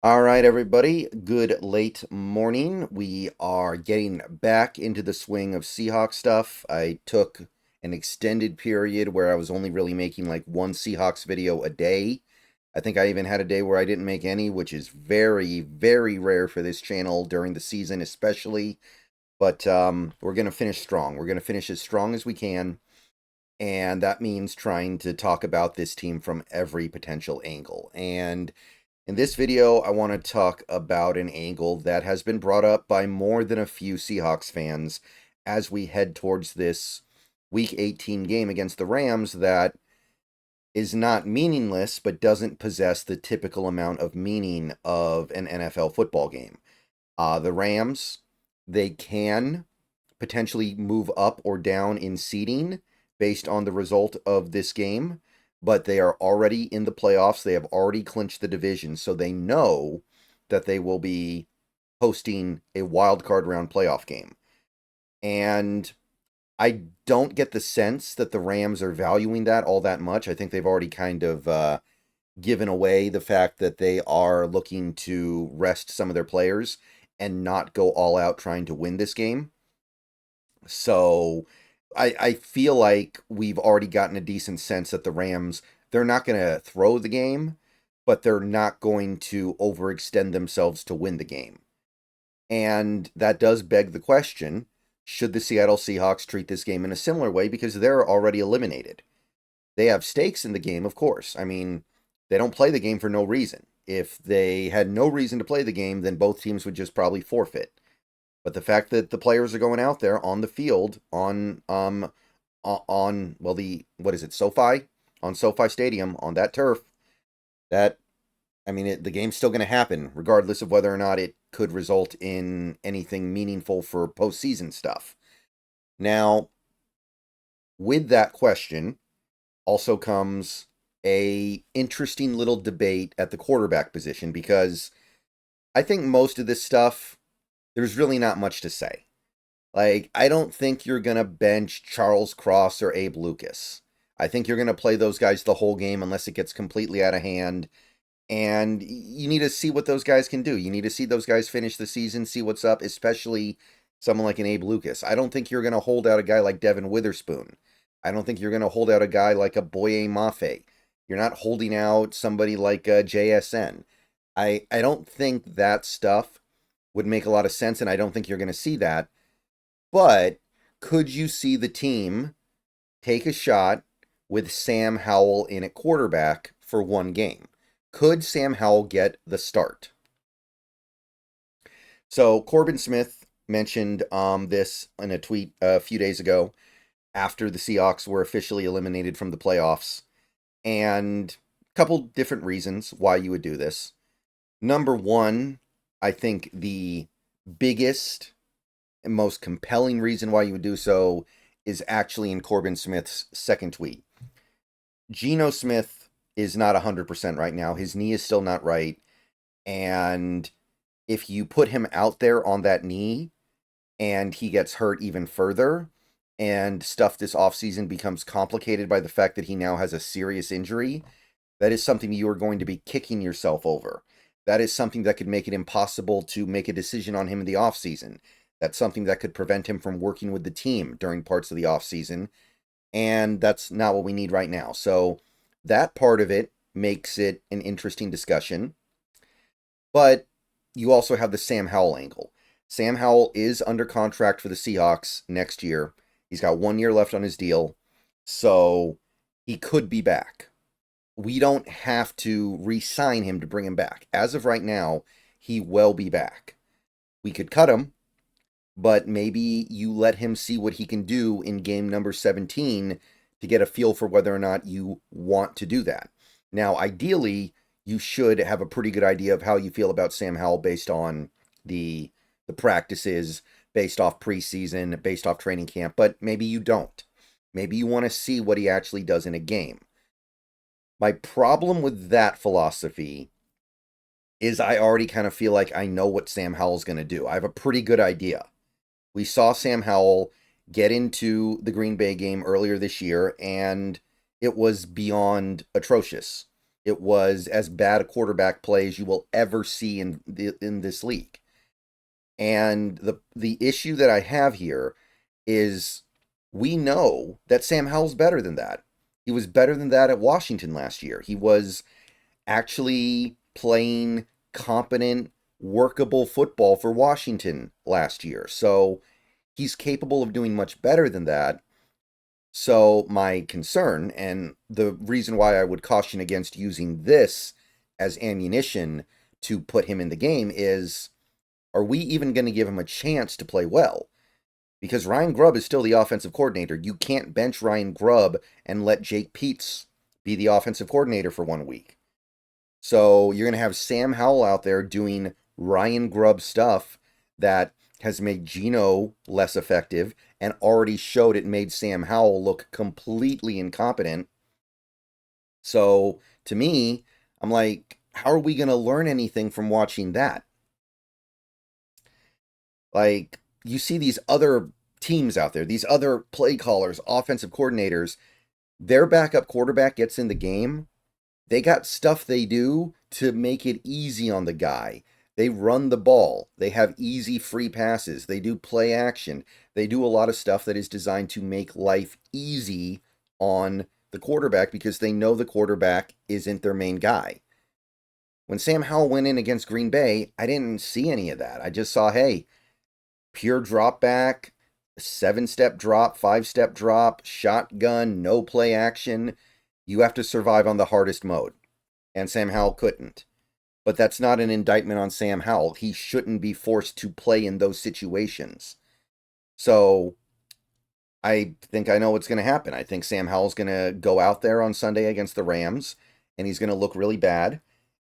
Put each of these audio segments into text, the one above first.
All right, everybody. Good late morning. We are getting back into the swing of Seahawks stuff. I took an extended period where I was only really making like one Seahawks video a day. I think I even had a day where I didn't make any, which is very, very rare for this channel during the season, especially. But we're going to finish strong. We're going to finish as strong as we can. And that means trying to talk about this team from every potential angle. And in this video, I want to talk about an angle that has been brought up by more than a few Seahawks fans as we head towards this Week 18 game against the Rams that is not meaningless but doesn't possess the typical amount of meaning of an NFL football game. The Rams, they can potentially move up or down in seeding based on the result of this game, but they are already in the playoffs. They have already clinched the division, so they know that they will be hosting a wild card round playoff game. And I don't get the sense that the Rams are valuing that all that much. I think they've already kind of given away the fact that they are looking to rest some of their players and not go all out trying to win this game. So I feel like we've already gotten a decent sense that the Rams, they're not going to throw the game, but they're not going to overextend themselves to win the game. And that does beg the question, should the Seattle Seahawks treat this game in a similar way because they're already eliminated? They have stakes in the game, of course. I mean, they don't play the game for no reason. If they had no reason to play the game, then both teams would just probably forfeit. But the fact that the players are going out there on the field on well, the what is it, SoFi, on SoFi Stadium, on that turf, that, I mean, the game's still going to happen regardless of whether or not it could result in anything meaningful for postseason stuff. Now, with that question also comes a interesting little debate at the quarterback position, because I think most of this stuff, there's really not much to say. Like, I don't think you're going to bench Charles Cross or Abe Lucas. I think you're going to play those guys the whole game unless it gets completely out of hand. And you need to see what those guys can do. You need to see those guys finish the season, see what's up, especially someone like an Abe Lucas. I don't think you're going to hold out a guy like Devin Witherspoon. I don't think you're going to hold out a guy like a Boye Mafe. You're not holding out somebody like JSN. I don't think that stuff would make a lot of sense, and I don't think you're going to see that. But could you see the team take a shot with Sam Howell in at quarterback for one game? Could Sam Howell get the start? So Corbin Smith mentioned this in a tweet a few days ago after the Seahawks were officially eliminated from the playoffs, and a couple different reasons why you would do this. Number one, I think the biggest and most compelling reason why you would do so is actually in Corbin Smith's second tweet. Geno Smith is not 100% right now. His knee is still not right. And if you put him out there on that knee and he gets hurt even further, and stuff this offseason becomes complicated by the fact that he now has a serious injury, that is something you are going to be kicking yourself over. That is something that could make it impossible to make a decision on him in the offseason. That's something that could prevent him from working with the team during parts of the offseason. And that's not what we need right now. So that part of it makes it an interesting discussion. But you also have the Sam Howell angle. Sam Howell is under contract for the Seahawks next year. He's got 1 year left on his deal. So he could be back. We don't have to re-sign him to bring him back. As of right now, he will be back. We could cut him, but maybe you let him see what he can do in game number 17 to get a feel for whether or not you want to do that. Now, ideally, you should have a pretty good idea of how you feel about Sam Howell based on the practices, based off preseason, based off training camp, but maybe you don't. Maybe you want to see what he actually does in a game. My problem with that philosophy is I already kind of feel like I know what Sam Howell's going to do. I have a pretty good idea. We saw Sam Howell get into the Green Bay game earlier this year, and it was beyond atrocious. It was as bad a quarterback play as you will ever see in this league. And the issue that I have here is we know that Sam Howell's better than that. He was better than that at Washington last year. He was actually playing competent, workable football for Washington last year. So he's capable of doing much better than that. So my concern, and the reason why I would caution against using this as ammunition to put him in the game is, are we even going to give him a chance to play well? Because Ryan Grubb is still the offensive coordinator. You can't bench Ryan Grubb and let Jake Peetz be the offensive coordinator for 1 week. So you're going to have Sam Howell out there doing Ryan Grubb stuff that has made Geno less effective and already showed it made Sam Howell look completely incompetent. So to me, I'm like, how are we going to learn anything from watching that? Like, you see these other teams out there, these other play callers, offensive coordinators, their backup quarterback gets in the game. They got stuff they do to make it easy on the guy. They run the ball. They have easy free passes. They do play action. They do a lot of stuff that is designed to make life easy on the quarterback because they know the quarterback isn't their main guy. When Sam Howell went in against Green Bay, I didn't see any of that. I just saw, hey, pure drop back, 7-step drop, 5-step drop, shotgun, no play action. You have to survive on the hardest mode. And Sam Howell couldn't. But that's not an indictment on Sam Howell. He shouldn't be forced to play in those situations. So I think I know what's going to happen. I think Sam Howell's going to go out there on Sunday against the Rams, and he's going to look really bad.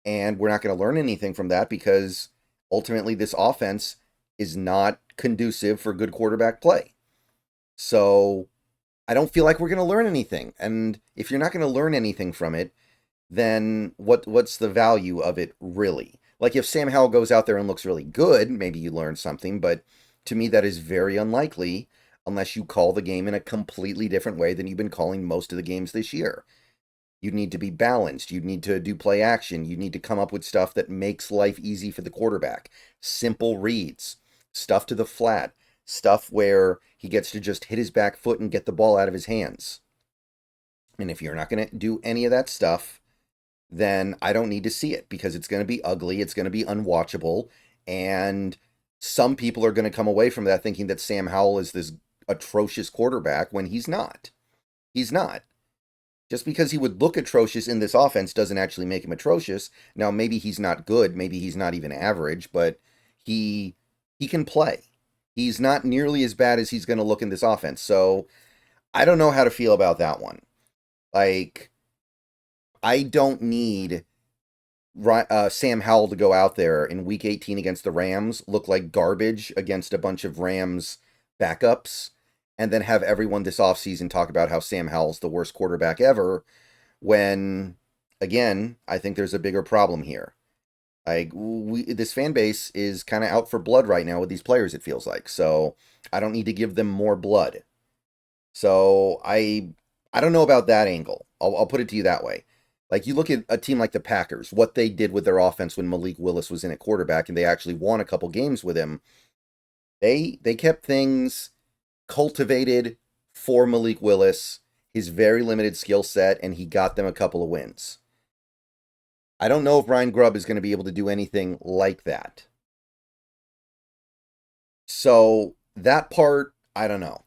And we're not going to learn anything from that because ultimately this offense is not conducive for good quarterback play. So I don't feel like we're going to learn anything. And if you're not going to learn anything from it, then what's the value of it really? Like if Sam Howell goes out there and looks really good, maybe you learn something, but to me that is very unlikely unless you call the game in a completely different way than you've been calling most of the games this year. You need to be balanced. You need to do play action. You need to come up with stuff that makes life easy for the quarterback. Simple reads, stuff to the flat, stuff where he gets to just hit his back foot and get the ball out of his hands. And if you're not going to do any of that stuff, then I don't need to see it because it's going to be ugly, it's going to be unwatchable, and some people are going to come away from that thinking that Sam Howell is this atrocious quarterback when he's not. He's not. Just because he would look atrocious in this offense doesn't actually make him atrocious. Now, maybe he's not good, maybe he's not even average, but he can play. He's not nearly as bad as he's going to look in this offense. So I don't know how to feel about that one. Like, I don't need Sam Howell to go out there in Week 18 against the Rams, look like garbage against a bunch of Rams backups, and then have everyone this offseason talk about how Sam Howell's the worst quarterback ever, when, again, I think there's a bigger problem here. Like, this fan base is kind of out for blood right now with these players, it feels like. So I don't need to give them more blood. So I don't know about that angle. I'll put it to you that way. Like, you look at a team like the Packers, what they did with their offense when Malik Willis was in at quarterback, and they actually won a couple games with him. They kept things cultivated for Malik Willis, his very limited skill set, and he got them a couple of wins. I don't know if Ryan Grubb is going to be able to do anything like that. So that part, I don't know.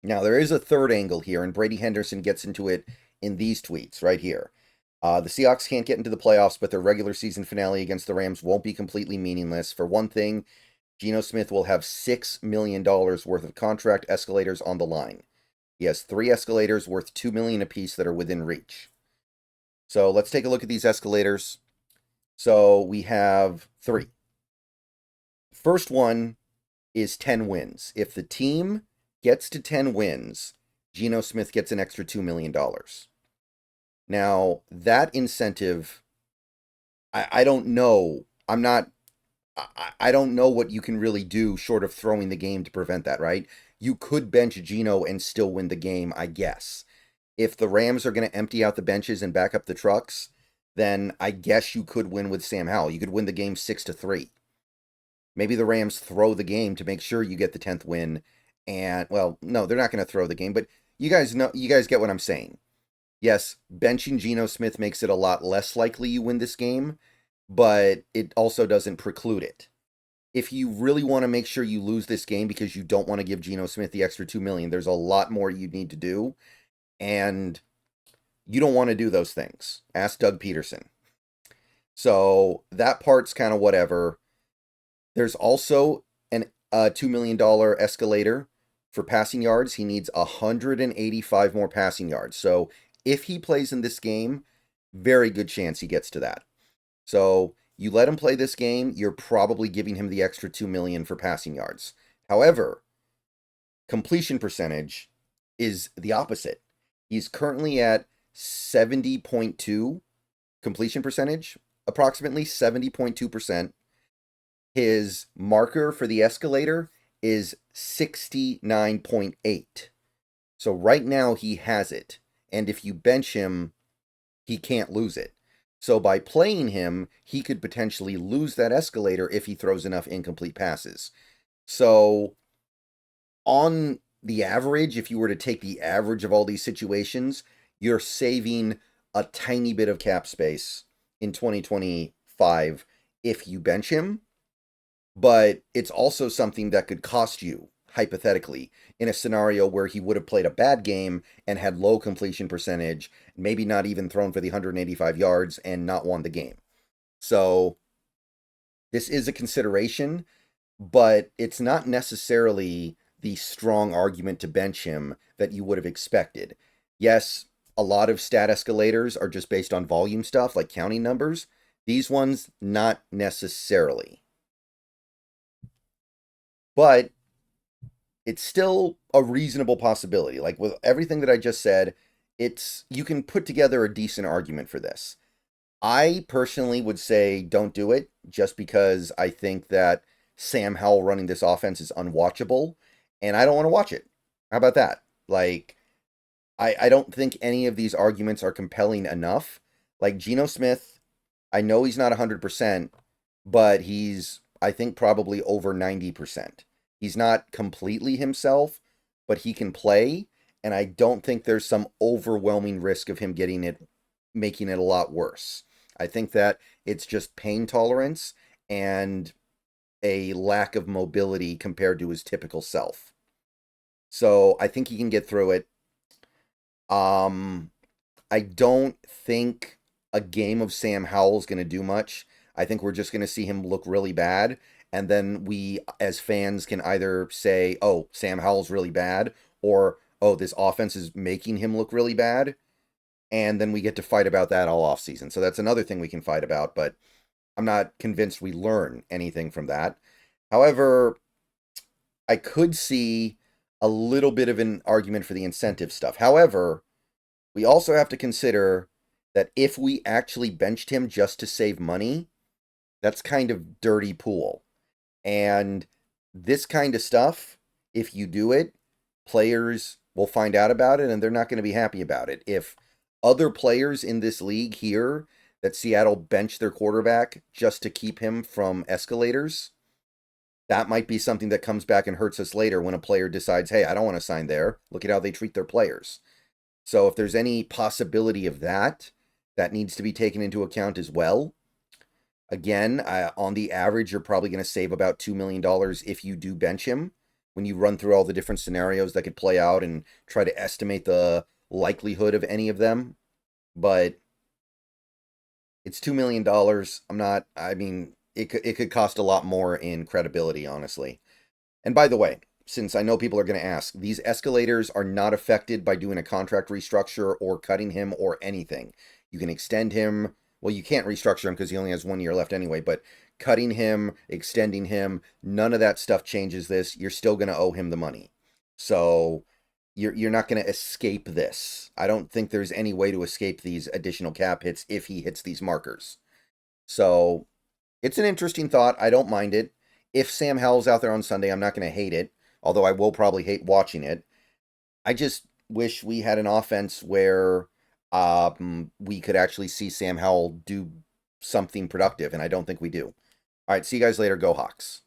Now, there is a third angle here, and Brady Henderson gets into it in these tweets right here. The Seahawks can't get into the playoffs, but their regular season finale against the Rams won't be completely meaningless. For one thing, Geno Smith will have $6 million worth of contract escalators on the line. He has 3 escalators worth $2 million apiece that are within reach. So let's take a look at these escalators. So we have 3. First one is 10 wins. If the team gets to 10 wins, Geno Smith gets an extra $2 million. Now, that incentive, I don't know. I don't know what you can really do short of throwing the game to prevent that, right? You could bench Geno and still win the game, I guess. If the Rams are going to empty out the benches and back up the trucks, then I guess you could win with Sam Howell. You could win the game 6-3. Maybe the Rams throw the game to make sure you get the 10th win. And, well, no, they're not going to throw the game, but you guys get what I'm saying. Yes, benching Geno Smith makes it a lot less likely you win this game, but it also doesn't preclude it. If you really want to make sure you lose this game because you don't want to give Geno Smith the extra $2 million, there's a lot more you need to do, and you don't want to do those things. Ask Doug Peterson. So that part's kind of whatever. There's also a $2 million escalator for passing yards. He needs 185 more passing yards. So if he plays in this game, very good chance he gets to that. So you let him play this game, you're probably giving him the extra $2 million for passing yards. However, completion percentage is the opposite. He's currently at 70.2 completion percentage, approximately 70.2%. His marker for the escalator is 69.8. So right now he has it. And if you bench him, he can't lose it. So by playing him, he could potentially lose that escalator if he throws enough incomplete passes. So on the average, if you were to take the average of all these situations, you're saving a tiny bit of cap space in 2025 if you bench him. But it's also something that could cost you, hypothetically, in a scenario where he would have played a bad game and had low completion percentage, maybe not even thrown for the 185 yards and not won the game. So this is a consideration, but it's not necessarily the strong argument to bench him that you would have expected. Yes, a lot of stat escalators are just based on volume stuff, like counting numbers. These ones, not necessarily. But it's still a reasonable possibility. Like with everything that I just said, you can put together a decent argument for this. I personally would say don't do it, just because I think that Sam Howell running this offense is unwatchable, and I don't want to watch it. How about that? Like, I don't think any of these arguments are compelling enough. Like Geno Smith, I know he's not 100%, but he's, I think, probably over 90%. He's not completely himself, but he can play, and I don't think there's some overwhelming risk of him making it a lot worse. I think that it's just pain tolerance and a lack of mobility compared to his typical self. So I think he can get through it. I don't think a game of Sam Howell is going to do much. I think we're just going to see him look really bad. And then we, as fans, can either say, oh, Sam Howell's really bad, or, oh, this offense is making him look really bad. And then we get to fight about that all offseason. So that's another thing we can fight about, but I'm not convinced we learn anything from that. However, I could see a little bit of an argument for the incentive stuff. However, we also have to consider that if we actually benched him just to save money, that's kind of dirty pool. And this kind of stuff, if you do it, players will find out about it and they're not going to be happy about it. If other players in this league hear that Seattle benched their quarterback just to keep him from escalators, that might be something that comes back and hurts us later when a player decides, hey, I don't want to sign there. Look at how they treat their players. So if there's any possibility of that, that needs to be taken into account as well. Again, on the average, you're probably going to save about $2 million if you do bench him, when you run through all the different scenarios that could play out and try to estimate the likelihood of any of them. But it's $2 million. It could cost a lot more in credibility, honestly. And by the way, since I know people are going to ask, these escalators are not affected by doing a contract restructure or cutting him or anything. You can extend him. Well, you can't restructure him because he only has 1 year left anyway, but cutting him, extending him, none of that stuff changes this. You're still going to owe him the money. So you're not going to escape this. I don't think there's any way to escape these additional cap hits if he hits these markers. So it's an interesting thought. I don't mind it. If Sam Howell's out there on Sunday, I'm not going to hate it, although I will probably hate watching it. I just wish we had an offense where we could actually see Sam Howell do something productive, and I don't think we do. All right, see you guys later. Go Hawks.